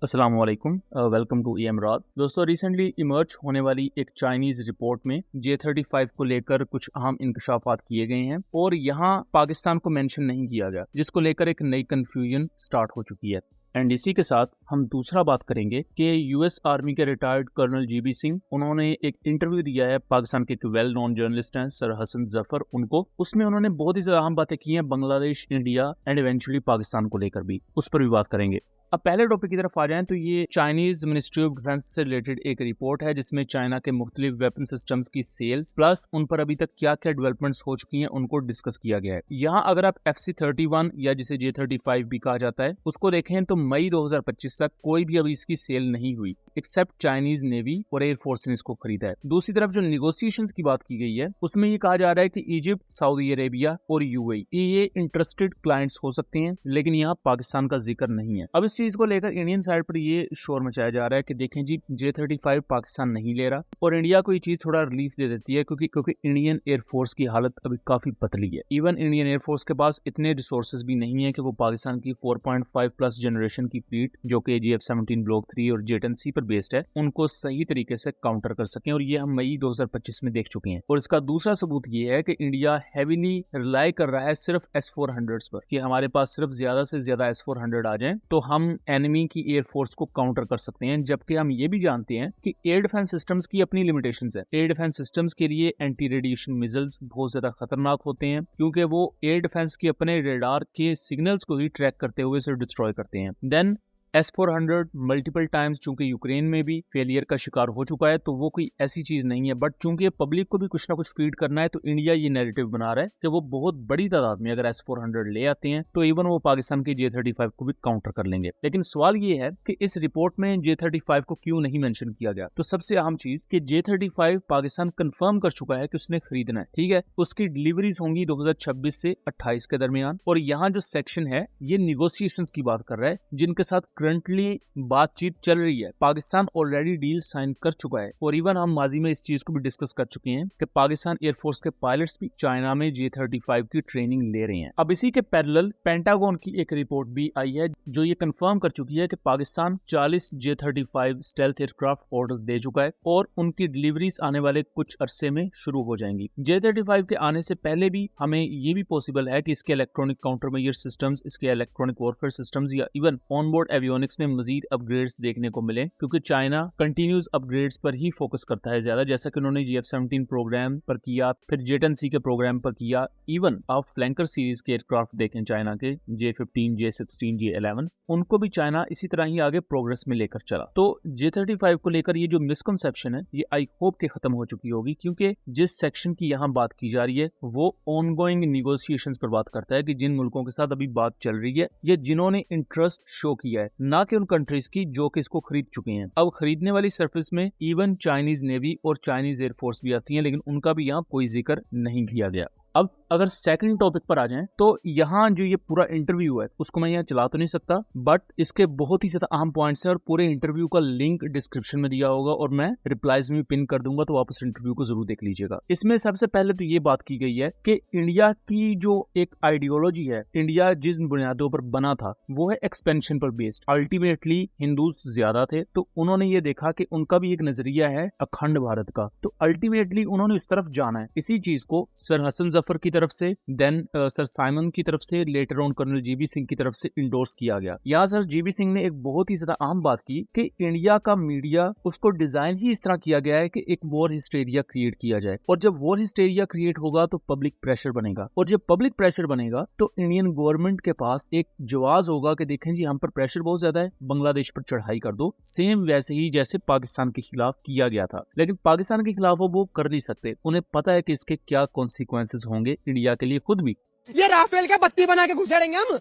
अस्सलाम वालेकुम, welcome to EM रात। दोस्तों, रिसेंटली इमर्ज होने वाली एक चाइनीज रिपोर्ट में J-35 को लेकर कुछ अहम इंकशाफात किए गए हैं और यहाँ पाकिस्तान को मेंशन नहीं किया गया, जिसको लेकर एक नई कन्फ्यूजन स्टार्ट हो चुकी है। एंड इसी के साथ हम दूसरा बात करेंगे कि यूएस आर्मी के रिटायर्ड कर्नल GB सिंह, उन्होंने एक इंटरव्यू दिया है पाकिस्तान के एक वेल नोन जर्नलिस्ट हैं सर हसन जफर उनको। उसमें उन्होंने बहुत ही ज्यादा अहम बातें की हैं Bangladesh, India and eventually Pakistan को लेकर भी, उस पर भी बात करेंगे। अब पहले टॉपिक की तरफ आ जाएं तो ये चाइनीज मिनिस्ट्री ऑफ डिफेंस से रिलेटेड एक रिपोर्ट है जिसमें चाइना के मुख्तलिफ वेपन सिस्टम्स की सेल्स प्लस उन पर अभी तक क्या क्या डेवलपमेंट्स हो चुकी हैं उनको डिस्कस किया गया है। यहाँ अगर आप FC-31 या जिसे J-35 भी कहा जाता है उसको देखें तो मई 2025 तक कोई भी अभी इसकी सेल नहीं हुई एक्सेप्ट चाइनीज नेवी और एयरफोर्स ने इसको खरीदा है। दूसरी तरफ जो निगोशिएशंस की बात की गई है उसमें ये कहा जा रहा है कि इजिप्ट, सऊदी अरेबिया और UAE ये इंटरेस्टेड क्लाइंट्स हो सकते हैं, लेकिन यहाँ पाकिस्तान का जिक्र नहीं है। अब इस चीज को लेकर इंडियन साइड पर ये शोर मचाया जा रहा है कि देखें जी, J-35 पाकिस्तान नहीं ले रहा और इंडिया को ये चीज थोड़ा रिलीफ दे देती है क्योंकि इंडियन एयरफोर्स की हालत अभी काफी पतली है। इवन इंडियन एयरफोर्स के पास इतने रिसोर्सेज भी नहीं है कि वो पाकिस्तान की 4.5 प्लस जनरेशन की फ्लीट जो कि AGF-17 ब्लॉक 3 और J-10C पर बेस्ड है उनको सही तरीके से काउंटर कर सकें, और ये हम मई 2025 में देख चुके हैं। और इसका दूसरा सबूत ये है कि इंडिया हैवीली रिलाई कर रहा है सिर्फ S-400 पर कि हमारे पास सिर्फ ज्यादा से ज्यादा S-400 आ जाएं तो हम एनिमी की एयरफोर्स को काउंटर कर सकते हैं, जबकि हम ये भी जानते हैं कि एयर डिफेंस सिस्टम्स की अपनी लिमिटेशंस है। एयर डिफेंस सिस्टम्स के लिए एंटी रेडिएशन मिसाइल्स बहुत ज्यादा खतरनाक होते हैं क्योंकि वो एयर डिफेंस के अपने रेडार के सिग्नल्स को ही ट्रैक करते हुए इसे डिस्ट्रॉय करते हैं। देन S-400 मल्टीपल टाइम्स चूंकि यूक्रेन में भी फेलियर का शिकार हो चुका है तो वो कोई ऐसी चीज नहीं है, बट चूंकि पब्लिक को भी कुछ ना कुछ फीड करना है तो इंडिया ये नैरेटिव बना रहा है कि वो बहुत बड़ी तादाद में अगर S-400 ले आते हैं तो इवन वो पाकिस्तान के J-35 को भी काउंटर कर लेंगे। लेकिन सवाल ये है कि इस रिपोर्ट में J-35 को क्यों नहीं मेंशन किया गया। तो सबसे अहम चीज कि J-35 पाकिस्तान कंफर्म कर चुका है कि उसने खरीदना है, ठीक है। उसकी डिलीवरीज होंगी 2026 से 28 के दरमियान, और यहाँ जो सेक्शन है ये निगोशिएशंस की बात कर रहा है जिनके साथ करंटली बातचीत चल रही है। पाकिस्तान ऑलरेडी डील साइन कर चुका है और इवन हम माजी में इस चीज को भी डिस्कस कर चुके हैं कि पाकिस्तान एयरफोर्स के पायलट्स भी चाइना में J-35 की ट्रेनिंग ले रहे हैं। अब इसी के पैरेलल पेंटागन की एक रिपोर्ट भी आई है जो ये कंफर्म कर चुकी है कि Pakistan 40 J-35 stealth aircraft order दे चुका है और उनकी डिलीवरीज आने वाले कुछ अरसे में शुरू हो जाएंगी। J-35 के आने से पहले भी हमें ये भी पॉसिबल है कि इसके इलेक्ट्रॉनिक काउंटर मेजर सिस्टम्स, इसके इलेक्ट्रॉनिक वॉरफेयर सिस्टम्स या इवन ऑनबोर्ड एवियोनिक्स में मजीद अपग्रेड्स देखने को मिले, क्योंकि चाइना कंटिन्यूस अपग्रेड्स पर ही फोकस करता है ज्यादा, जैसा कि उन्होंने GF-17 प्रोग्राम पर किया, फिर J-10C के प्रोग्राम पर किया। इवन आप फ्लैंकर सीरीज के एयरक्राफ्ट देखें चाइना के J-15, J-16, J-11, उनको भी चाइना इसी तरह ही आगे प्रोग्रेस में लेकर चला। तो J-35 को लेकर ये जो मिसकंसेप्शन है ये आई होप के खत्म हो चुकी होगी, क्योंकि जिस सेक्शन की यहाँ बात की जा रही है वो ऑनगोइंग निगोशिएशंस पर बात करता है कि जिन मुल्कों के साथ अभी बात चल रही है या जिन्होंने इंटरेस्ट शो किया है, ना कि उन कंट्रीज की जो कि इसको खरीद चुके हैं। अब खरीदने वाली सरफेस में इवन चाइनीज नेवी और चाइनीज एयरफोर्स भी आती है, लेकिन उनका भी यहाँ कोई जिक्र नहीं किया गया। अब अगर सेकंड टॉपिक पर आ जाएं तो यहाँ जो ये पूरा इंटरव्यू है उसको मैं यहाँ चला तो नहीं सकता, बट इसके बहुत ही ज्यादा अहम पॉइंट्स हैं और पूरे इंटरव्यू का लिंक डिस्क्रिप्शन में दिया होगा और मैं रिप्लाईज में पिन कर दूंगा, तो आप उस इंटरव्यू को जरूर देख लीजिएगा। इसमें सबसे पहले तो ये बात की गई है कि इंडिया की जो एक आइडियोलॉजी है, इंडिया जिन बुनियादों पर बना था वो है एक्सपेंशन पर बेस्ड। अल्टीमेटली हिंदूज ज्यादा थे तो उन्होंने ये देखा कि उनका भी एक नजरिया है अखंड भारत का, तो अल्टीमेटली उन्होंने इस तरफ जाना है। इसी चीज को सर हसन जफर की तरफ से, देन सर साइमन की तरफ से, letter on colonel GB Singh की तरफ से इंडोर्स किया गया। यहाँ सर GB सिंह ने एक बहुत ही ज्यादा अहम बात की कि इंडिया का मीडिया उसको डिजाइन ही इस तरह किया गया है कि एक वॉर हिस्टेरिया क्रिएट किया जाए, और जब वॉर हिस्टेरिया क्रिएट होगा तो पब्लिक प्रेशर बनेगा, और जब पब्लिक प्रेशर बनेगा तो इंडियन गवर्नमेंट के पास एक जवाब होगा कि देखें जी हम पर प्रेशर बहुत ज्यादा है, बांग्लादेश पर चढ़ाई कर दो, सेम वैसे ही जैसे पाकिस्तान के खिलाफ किया गया था। लेकिन पाकिस्तान के खिलाफ वो कर नहीं सकते, उन्हें पता है कि इसके क्या कॉन्सिक्वेंसेस होंगे इंडिया के लिए खुद भी। ये राफेल का बत्ती बना के घुसेड़ेंगे हम।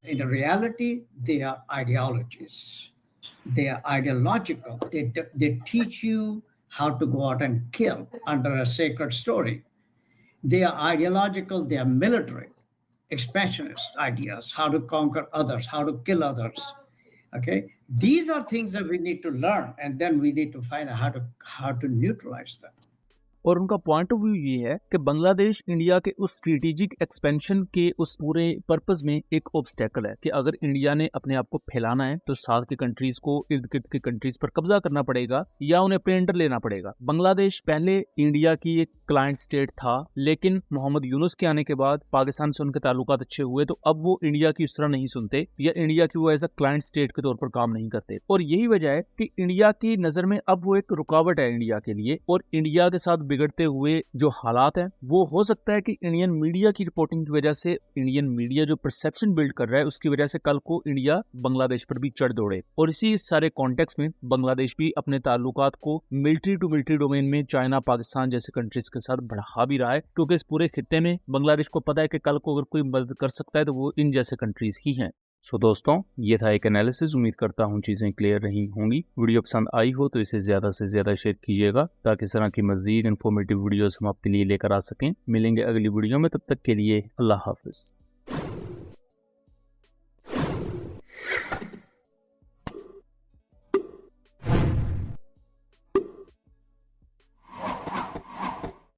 In reality, they are ideologies. They are ideological. They teach you how to go out and kill under a sacred story. They are ideological. They are military, expansionist ideas, how to conquer others, how to kill others. Okay, these are things that we need to learn, and then we need to find out how to neutralize them. और उनका point of view ये है कि Bangladesh India के उस strategic expansion के उस पूरे पर्पस में एक ऑब्स्टेकल है कि अगर इंडिया ने अपने आप को फैलाना है तो साथ के कंट्रीज को, इर्द गिर्द के कंट्रीज पर कब्जा करना पड़ेगा या उन्हें अपने अंडर लेना पड़ेगा। बांग्लादेश पहले इंडिया की एक क्लाइंट स्टेट था, लेकिन मोहम्मद यूनुस के आने के बाद पाकिस्तान से उनके ताल्लुकात अच्छे हुए तो अब वो इंडिया की उस तरह नहीं सुनते या इंडिया की वो एज अ क्लाइंट स्टेट के तौर पर काम नहीं करते। और यही वजह है कि इंडिया की नजर में अब वो एक रुकावट है इंडिया के लिए। और इंडिया के साथ बिगड़ते हुए जो हालात हैं वो हो सकता है कि इंडियन मीडिया की रिपोर्टिंग की वजह से, इंडियन मीडिया जो परसेप्शन बिल्ड कर रहा है उसकी वजह से कल को इंडिया बांग्लादेश पर भी चढ़ दौड़े। और इसी सारे कॉन्टेक्स्ट में बांग्लादेश भी अपने ताल्लुकात को मिलिट्री टू मिलिट्री डोमेन में चाइना, पाकिस्तान जैसे कंट्रीज के साथ बढ़ा भी रहा है, क्योंकि इस पूरे खित्ते में बांग्लादेश को पता है कि कल को अगर कोई मदद कर सकता है तो वो इन जैसे कंट्रीज ही हैं। सो दोस्तों, ये था एक एनालिसिस। उम्मीद करता हूँ चीज़ें क्लियर रही होंगी। वीडियो पसंद आई हो तो इसे ज़्यादा से ज़्यादा शेयर कीजिएगा ताकि इस तरह की मज़ीद इन्फॉर्मेटिव वीडियोस हम आपके लिए लेकर आ सकें। मिलेंगे अगली वीडियो में, तब तक के लिए अल्लाह हाफिज़।